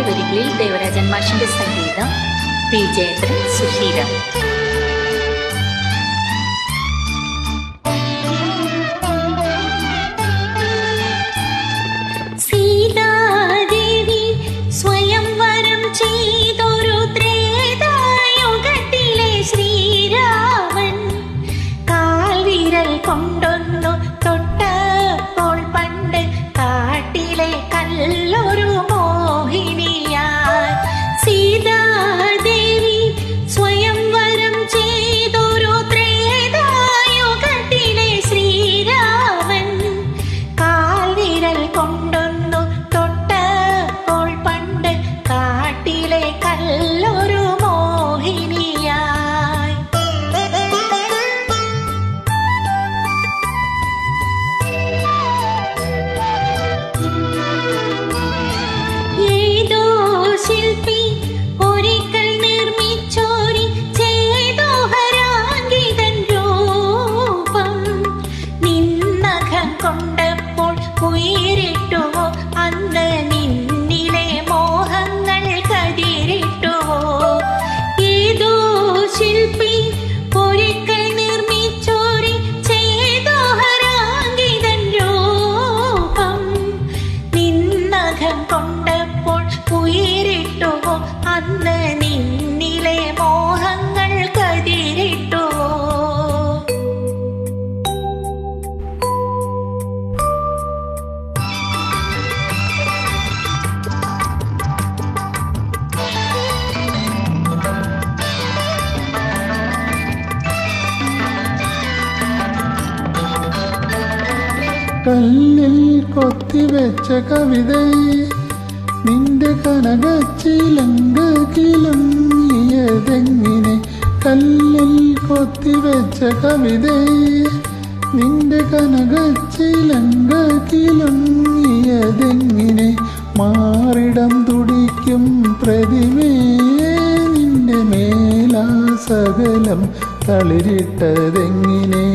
വരികളിൽ ദേവരാജൻ മാഷിന്റെ സംഗീതം, പി ജയന്ദ്രൻ, സുശീല. കൊണ്ടൊന്നു തൊട്ടപ്പോൾ പണ്ട് കാട്ടിലെ കല്ലൊരു മോഹിനിയായി. സീതാദേവി സ്വയംവരം ചെയ്തൊരു ത്രേതായുഗത്തിലെ ശ്രീരാമൻ കാൽവിരൽ കൊണ്ടൊന്നു തൊട്ടപ്പോൾ പണ്ട് കാട്ടിലെ കല്ലൊരു മോഹിനിയായി. ശില്പി ഒരിക്കൽ നിർമ്മിച്ചോരി ചേതോഹരാങ്കിതൻ രൂപം നിന്നകം കൊണ്ടപ്പോൾ ഉയരിട്ടുവോ അന്ന് നിന്നിലെ മോഹങ്ങൾ കതിരിട്ടുവോ. ഏതോ ശില്പി ഒരിക്കൽ നിർമ്മിച്ചോരി ചേതോഹരാങ്കിതൻ രൂപം നിന്നകം കൊണ്ടപ്പോൾ ഉയരിട്ടുവോ അന്ന് നിന്നിലെ മോഹങ്ങൾ കതിരിട്ടുവോ. കല്ലിൽ കൊത്തിവെച്ച കവിതയെ നിന്റെ കനകച്ചിലങ്കകിലുങ്ങിയതെങ്ങിനെ. കല്ലിൽ കൊത്തിവെച്ച കവിതയെ നിന്റെ കനകച്ചിലങ്കകിലുങ്ങിയതെങ്ങിനെ. മാറിടം തുടിക്കും പ്രതിമേ നിന്റെ മേലാസകലം തളിരിട്ടതെങ്ങിനെ.